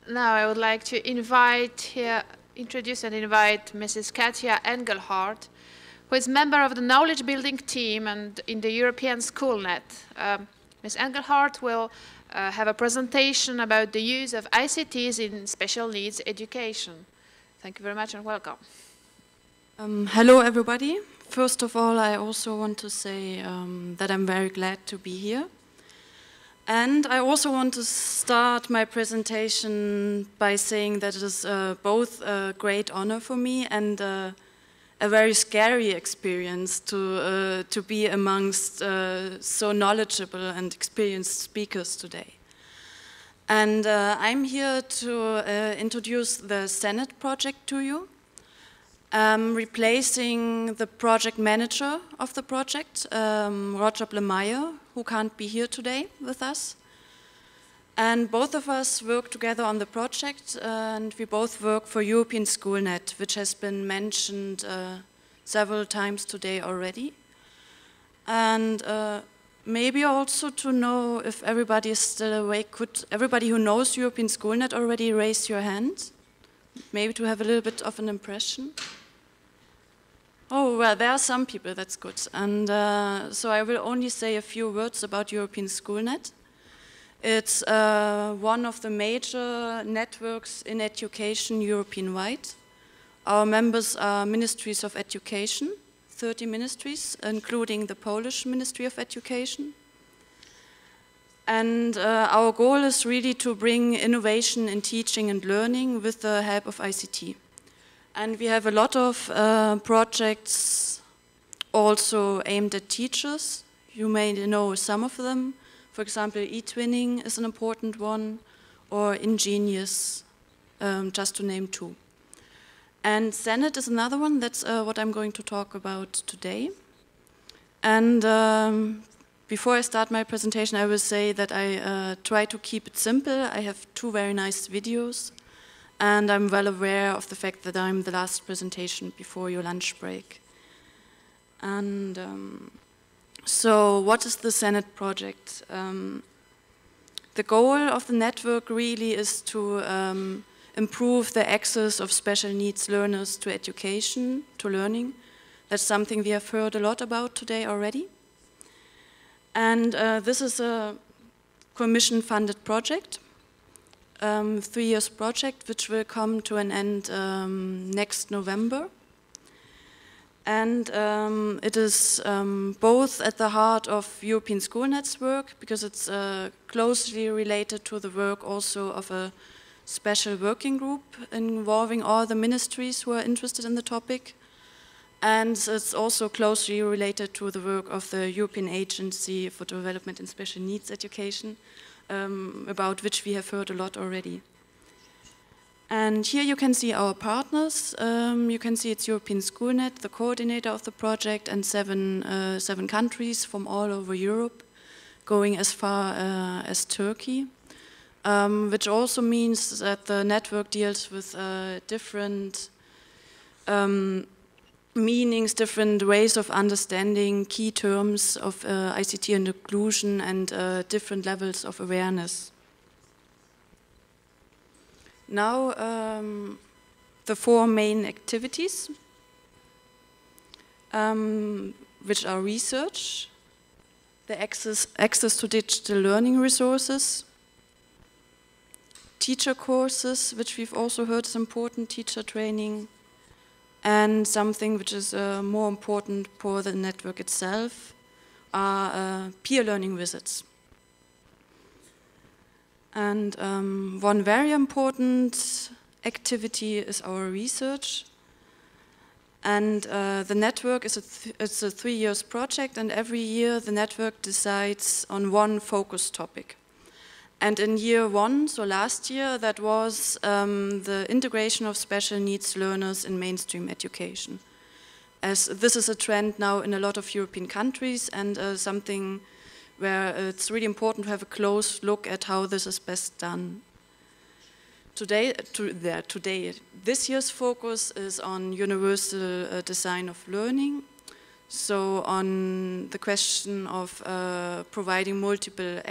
Now I would like to introduce and invite Mrs. Katja Engelhardt, who is member of the knowledge building team and in the European Schoolnet. Ms. Engelhardt will have a presentation about the use of ICTs in special needs education. Thank you very much and welcome. Hello everybody. First of all, I also want to say that I'm very glad to be here. And I also want to start my presentation by saying that it is both a great honor for me and a very scary experience to be amongst so knowledgeable and experienced speakers today. And I'm here to introduce the Senate project to you. Replacing the project manager of the project, Roger Blemeyer, who can't be here today with us. And both of us work together on the project, and we both work for European Schoolnet, which has been mentioned several times today already. And maybe also to know if everybody is still awake, could everybody who knows European Schoolnet already raise your hand? Maybe to have a little bit of an impression. Oh, well, there are some people, that's good. And so I will only say a few words about European Schoolnet. It's one of the major networks in education European-wide. Our members are ministries of education, 30 ministries, including the Polish Ministry of Education. And our goal is really to bring innovation in teaching and learning with the help of ICT. And we have a lot of projects also aimed at teachers. You may know some of them. For example, e-twinning is an important one, or Ingenious, just to name two. And Senate is another one. That's what I'm going to talk about today. And before I start my presentation, I will say that I try to keep it simple. I have two very nice videos. And I'm well aware of the fact that I'm the last presentation before your lunch break. And so what is the Senate project? The goal of the network really is to improve the access of special needs learners to education, to learning. That's something we have heard a lot about today already. And this is a Commission-funded project. 3 years project, which will come to an end next November. And it is both at the heart of European Schoolnet's work, because it's closely related to the work also of a special working group involving all the ministries who are interested in the topic. And it's also closely related to the work of the European Agency for Development in Special Needs Education, about which we have heard a lot already. And here you can see our partners. You can see it's European Schoolnet, the coordinator of the project, and seven countries from all over Europe, going as far as Turkey, which also means that the network deals with different meanings, different ways of understanding key terms of ICT and inclusion, and different levels of awareness. Now, the four main activities, which are research, the access to digital learning resources, teacher courses, which we've also heard is important, teacher training, and something which is more important for the network itself are peer learning visits. And one very important activity is our research. And the network is it's a 3 years project, and every year the network decides on one focus topic. And in year 1, so last year, that was the integration of special needs learners in mainstream education. As this is a trend now in a lot of European countries, and something where it's really important to have a close look at how this is best done. Today, this year's focus is on universal design of learning. So on the question of providing multiple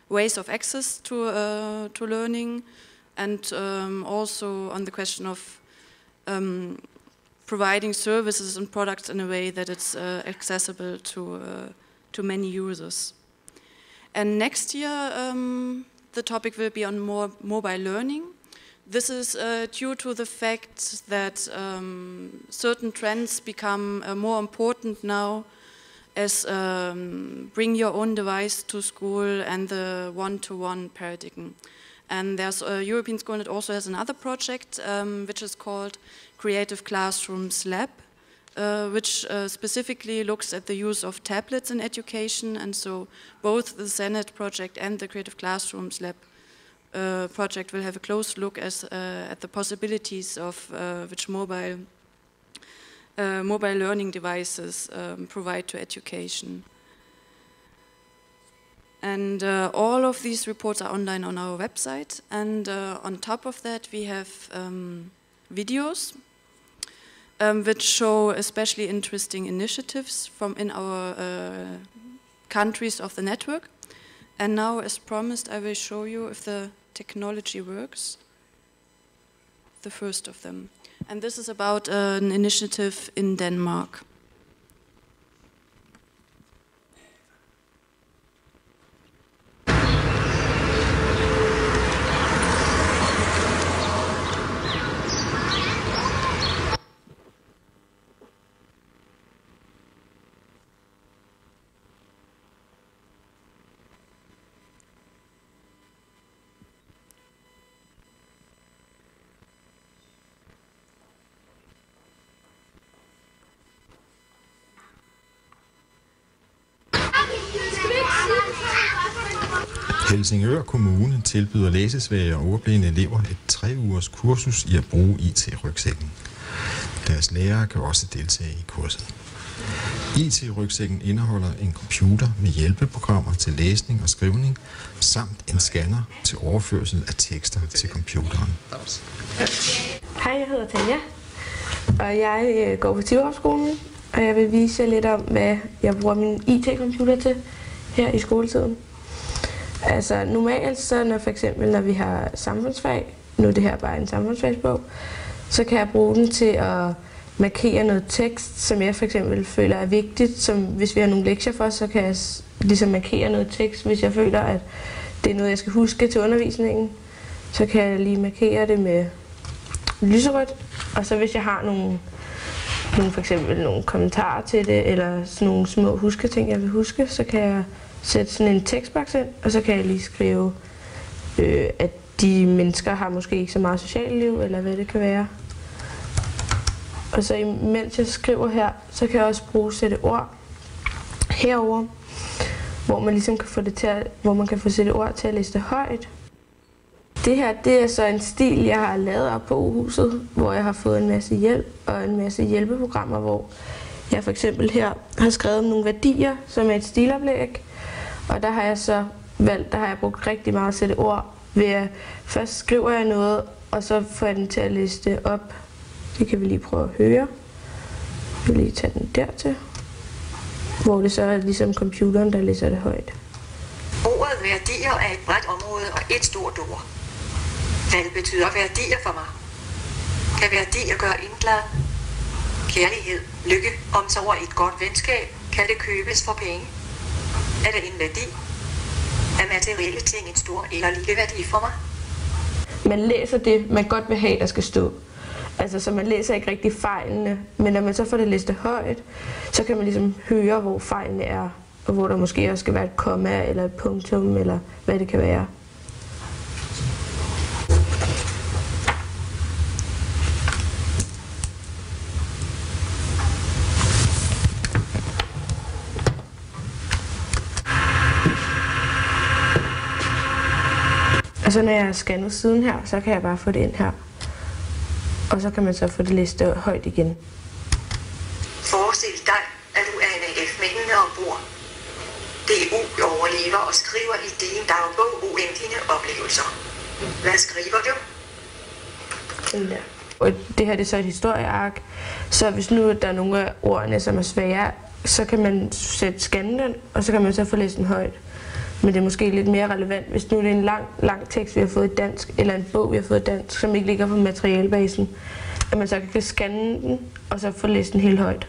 ways of access to learning, and also on the question of providing services and products in a way that it's accessible to many users. And next year, the topic will be on more mobile learning. This is due to the fact that certain trends become more important now, as bring your own device to school and the one-to-one paradigm. And there's European Schoolnet also has another project which is called Creative Classrooms Lab, which specifically looks at the use of tablets in education. And so both the Schoolnet project and the Creative Classrooms Lab project will have a close look at the possibilities of which mobile learning devices provide to education. And all of these reports are online on our website. And on top of that, we have videos which show especially interesting initiatives from in our countries of the network. And now, as promised, I will show you if the technology works. The first of them. And this is about an initiative in Denmark. Helsingør Kommune tilbyder læsesvage og ordblinde elever et 3-ugers kursus i at bruge IT-rygsækken. Deres lærere kan også deltage i kurset. IT-rygsækken indeholder en computer med hjælpeprogrammer til læsning og skrivning, samt en scanner til overførsel af tekster til computeren. Hej, jeg hedder Katja, og jeg går på Tivholmskolen, og jeg vil vise jer lidt om, hvad jeg bruger min IT-computer til her i skoletiden. Altså normalt, så når vi har samfundsfag, nu er det her bare en samfundsfagsbog, så kan jeg bruge den til at markere noget tekst, som jeg for eksempel føler er vigtigt. Som hvis vi har nogle lektier for, så kan jeg ligesom markere noget tekst, hvis jeg føler, at det er noget, jeg skal huske til undervisningen. Så kan jeg lige markere det med lyserødt, og så hvis jeg har nogle for eksempel nogle kommentarer til det, eller sådan nogle små husketing, jeg vil huske, så kan jeg sætte sådan en tekstboks ind, og så kan jeg lige skrive, at de mennesker har måske ikke så meget socialt liv, eller hvad det kan være. Og så imens jeg skriver her, så kan jeg også bruge sætte ord herover, hvor man ligesom kan få det til hvor man kan få sætte ord til at læse det højt. Det her, det er så en stil, jeg har lavet op på huset, hvor jeg har fået en masse hjælp og en masse hjælpeprogrammer, hvor jeg for eksempel her har skrevet nogle værdier, som er et stiloplæg. Og der har jeg så valgt, der har jeg brugt rigtig meget at sætte ord ved at først skriver jeg noget, og så får jeg den til at læse det op. Det kan vi lige prøve at høre. Vi vil lige tage den dertil, hvor det så er ligesom computeren, der læser det højt. Ordet værdier er et bredt område og et stort ord. Hvad betyder værdier for mig? Kan værdier gøre indglad? Kærlighed, lykke, omsorg og et godt venskab, kan det købes for penge? Er det en værdi? Er materielle ting en stor eller lille værdi for mig? Man læser det, man godt vil have, der skal stå. Altså, så man læser ikke rigtig fejlene, men når man så får det læst højt, så kan man ligesom høre, hvor fejlene er, og hvor der måske også skal være et komma eller et punktum, eller hvad det kan være. Og så når jeg har scannet siden her, så kan jeg bare få det ind her. Og så kan man så få det læst højt igen. Forestil dig, at du er en AF-mændene ombord. DU overlever og skriver i din dagbog uendelige oplevelser. Hvad skriver du? Sådan der. Og det her det er så et historieark. Så hvis nu der er nogle af ordene, som er svære, så kan man sætte scanne den, og så kan man så få læst den højt. Men det er måske lidt mere relevant, hvis nu det er en lang tekst, vi har fået i dansk, eller en bog, vi har fået i dansk, som ikke ligger på materialebasen, at man så kan scanne den, og så få læst den helt højt.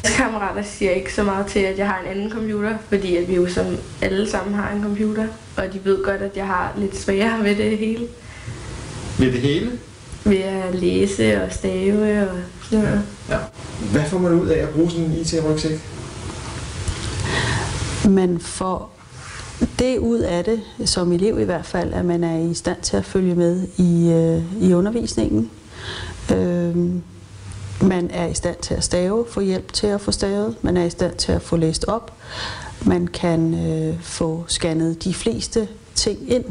Kammerater siger ikke så meget til, at jeg har en anden computer, fordi at vi jo som alle sammen har en computer, og de ved godt, at jeg har lidt sværere ved det hele. Ved det hele? Ved at læse og stave og sådan noget. Ja. Hvad får man ud af at bruge sådan en IT-rygsæk? Man får det ud af det, som elev i hvert fald, at man er i stand til at følge med i undervisningen. Man er i stand til at stave, få hjælp til at få stavet. Man er i stand til at få læst op. Man kan få scannet de fleste ting ind,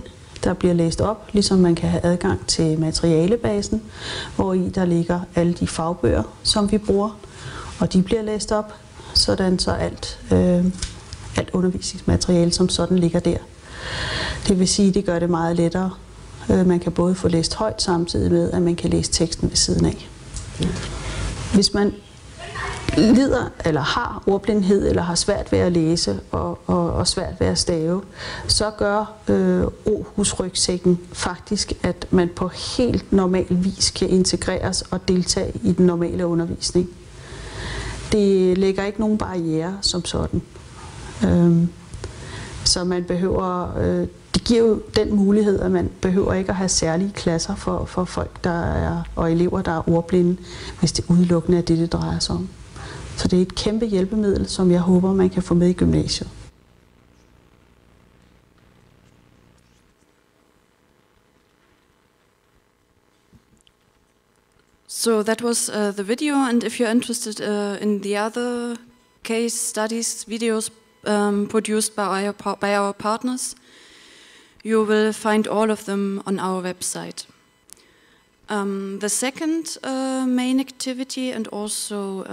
der bliver læst op, ligesom man kan have adgang til materialebasen, hvor i der ligger alle de fagbøger, som vi bruger, og de bliver læst op, sådan så alt undervisningsmateriale som sådan ligger der. Det vil sige, at det gør det meget lettere. Man kan både få læst højt samtidig med, at man kan læse teksten ved siden af. Hvis man lider eller har ordblindhed eller har svært ved at læse og svært ved at stave, så gør Aarhus-rygsækken faktisk, at man på helt normal vis kan integreres og deltage i den normale undervisning. Det lægger ikke nogen barriere som sådan. Så man behøver, det giver jo den mulighed, at man behøver ikke at have særlige klasser for folk og elever, der er ordblinde, hvis det udelukkende er det drejer sig om. Så det er et kæmpe hjælpemiddel, som jeg håber, man kan få med i gymnasiet. So that was the video, and if you're interested in the other case studies, videos produced by our partners, you will find all of them on our website. The second main activity and also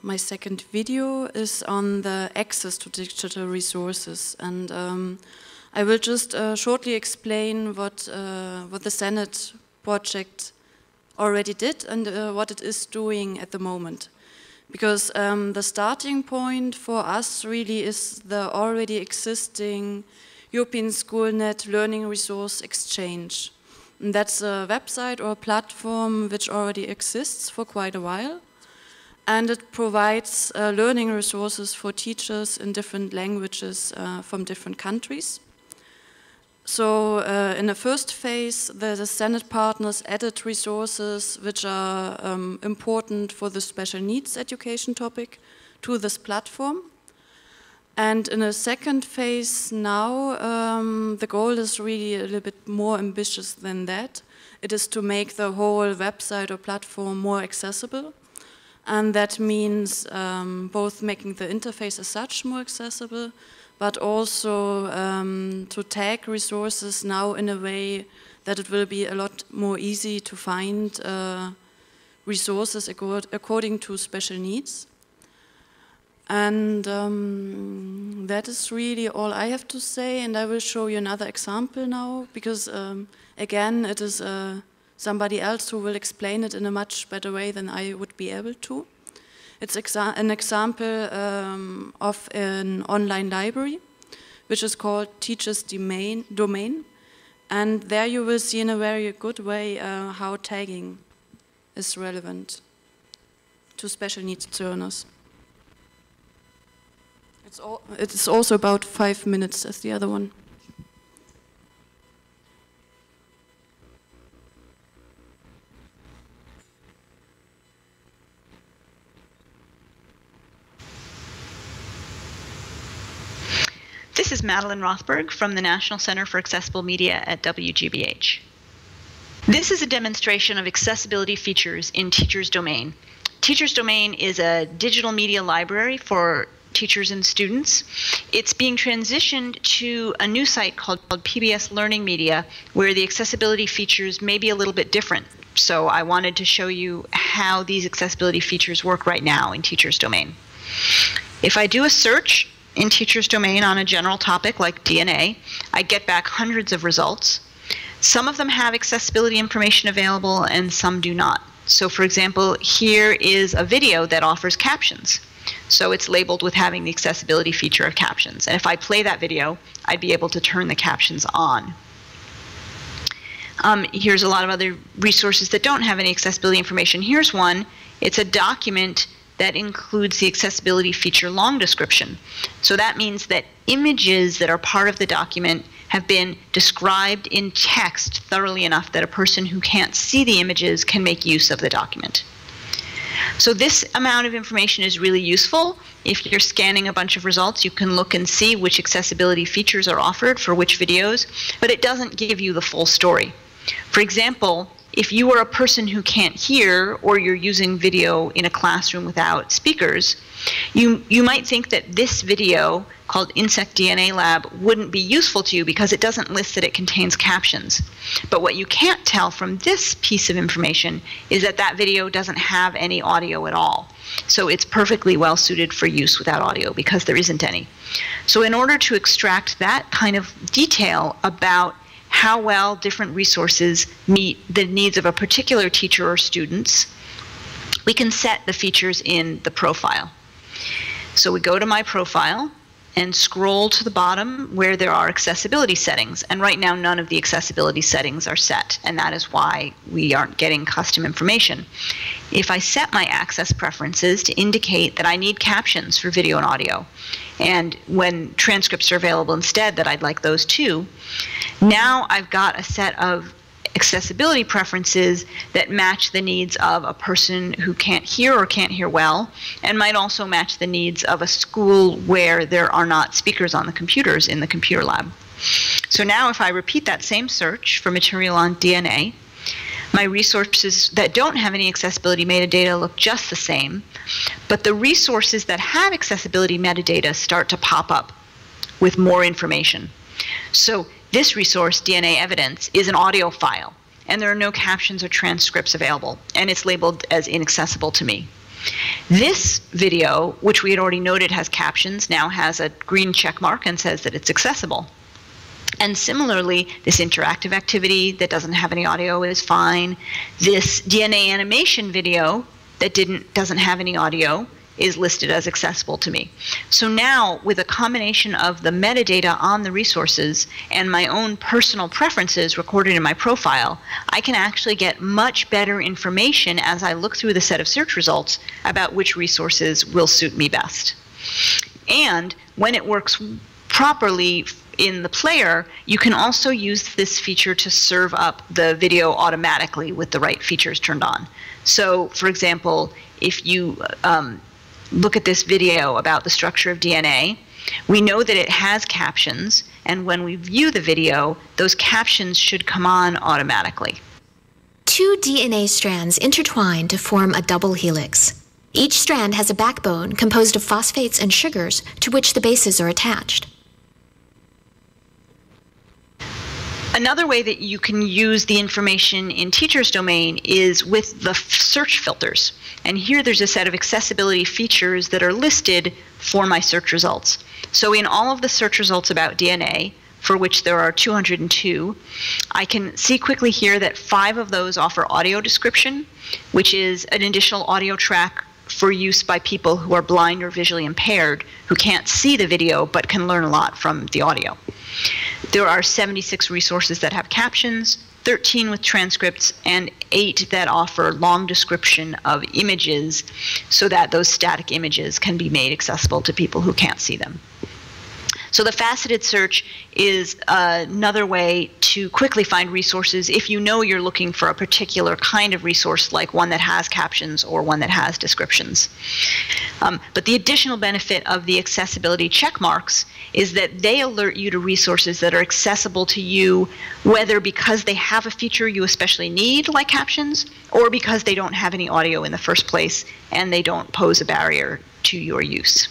my second video is on the access to digital resources, and I will just shortly explain what the Senate project already did and what it is doing at the moment. Because the starting point for us really is the already existing European Schoolnet Learning Resource Exchange. And that's a website or a platform which already exists for quite a while. And it provides learning resources for teachers in different languages from different countries. So in the first phase, the Senate partners added resources which are important for the special needs education topic to this platform. And in a second phase now, the goal is really a little bit more ambitious than that. It is to make the whole website or platform more accessible. And that means both making the interface as such more accessible, but also to tag resources now in a way that it will be a lot more easy to find resources according to special needs. And that is really all I have to say, and I will show you another example now, because again, it is somebody else who will explain it in a much better way than I would be able to. It's an example of an online library, which is called Teachers Domain, and there you will see in a very good way how tagging is relevant to special needs learners. It's also about 5 minutes as the other one. This is Madeline Rothberg from the National Center for Accessible Media at WGBH. This is a demonstration of accessibility features in Teachers Domain. Teachers Domain is a digital media library for teachers and students. It's being transitioned to a new site called PBS Learning Media, where the accessibility features may be a little bit different. So I wanted to show you how these accessibility features work right now in Teachers Domain. If I do a search in Teachers Domain on a general topic like DNA, I get back hundreds of results. Some of them have accessibility information available and some do not. So for example, here is a video that offers captions. So it's labeled with having the accessibility feature of captions. And if I play that video, I'd be able to turn the captions on. Here's a lot of other resources that don't have any accessibility information. Here's one. It's a document that includes the accessibility feature long description. So that means that images that are part of the document have been described in text thoroughly enough that a person who can't see the images can make use of the document. So this amount of information is really useful. If you're scanning a bunch of results, you can look and see which accessibility features are offered for which videos, but it doesn't give you the full story. For example, if you are a person who can't hear, or you're using video in a classroom without speakers, you might think that this video called Insect DNA Lab wouldn't be useful to you because it doesn't list that it contains captions. But what you can't tell from this piece of information is that that video doesn't have any audio at all. So it's perfectly well suited for use without audio because there isn't any. So in order to extract that kind of detail about how well different resources meet the needs of a particular teacher or students, we can set the features in the profile. So we go to My Profile and scroll to the bottom where there are accessibility settings. And right now, none of the accessibility settings are set, and that is why we aren't getting custom information. If I set my access preferences to indicate that I need captions for video and audio, and when transcripts are available instead, that I'd like those too, now I've got a set of accessibility preferences that match the needs of a person who can't hear or can't hear well, and might also match the needs of a school where there are not speakers on the computers in the computer lab. So now if I repeat that same search for material on DNA, my resources that don't have any accessibility metadata look just the same, but the resources that have accessibility metadata start to pop up with more information. So this resource, DNA Evidence, is an audio file, and there are no captions or transcripts available, and it's labeled as inaccessible to me. This video, which we had already noted has captions, now has a green check mark and says that it's accessible. And similarly, this interactive activity that doesn't have any audio is fine. This DNA animation video that doesn't have any audio is listed as accessible to me. So now, with a combination of the metadata on the resources and my own personal preferences recorded in my profile, I can actually get much better information as I look through the set of search results about which resources will suit me best. And when it works properly in the player, you can also use this feature to serve up the video automatically with the right features turned on. So, for example, if you look at this video about the structure of DNA, we know that it has captions, and when we view the video, those captions should come on automatically. Two DNA strands intertwine to form a double helix. Each strand has a backbone composed of phosphates and sugars to which the bases are attached. Another way that you can use the information in teachers' domain is with the search filters. And here there's a set of accessibility features that are listed for my search results. So in all of the search results about DNA, for which there are 202, I can see quickly here that 5 of those offer audio description, which is an additional audio track for use by people who are blind or visually impaired, who can't see the video but can learn a lot from the audio. There are 76 resources that have captions, 13 with transcripts, and 8 that offer long description of images so that those static images can be made accessible to people who can't see them. So the faceted search is another way to quickly find resources if you know you're looking for a particular kind of resource, like one that has captions or one that has descriptions. But the additional benefit of the accessibility check marks is that they alert you to resources that are accessible to you, whether because they have a feature you especially need, like captions, or because they don't have any audio in the first place and they don't pose a barrier to your use.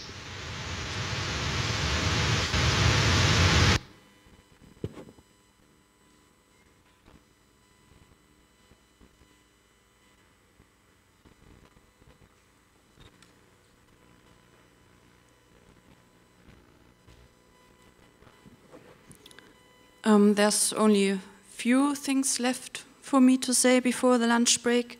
There's only a few things left for me to say before the lunch break.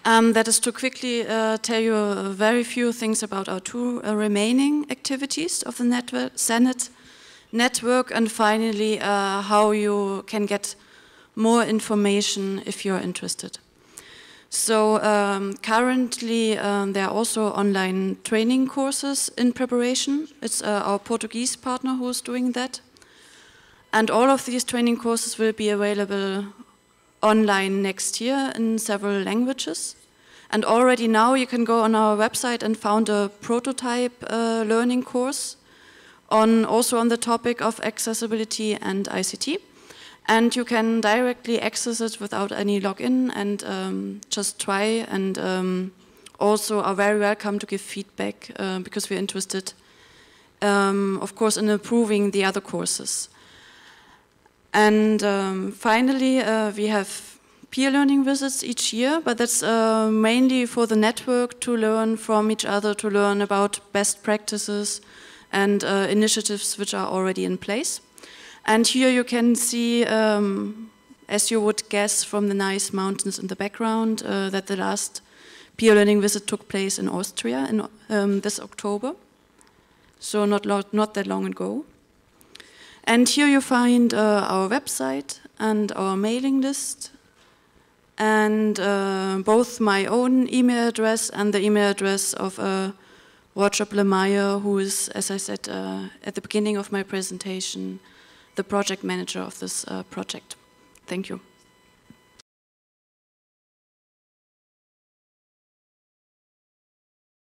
That is to quickly tell you very few things about our two remaining activities of the Senate network, and finally how you can get more information if you're interested. So currently there are also online training courses in preparation. It's our Portuguese partner who's doing that. And all of these training courses will be available online next year in several languages. And already now you can go on our website and found a prototype learning course also on the topic of accessibility and ICT. And you can directly access it without any login and just try, and also are very welcome to give feedback because we're interested, of course, in improving the other courses. And finally, we have peer learning visits each year, but that's mainly for the network to learn from each other, to learn about best practices and initiatives which are already in place. And here you can see, as you would guess from the nice mountains in the background, that the last peer learning visit took place in Austria in this October, so not that long ago. And here you find our website and our mailing list, and both my own email address and the email address of Roger Blemeyer, who is, as I said at the beginning of my presentation, the project manager of this project. Thank you.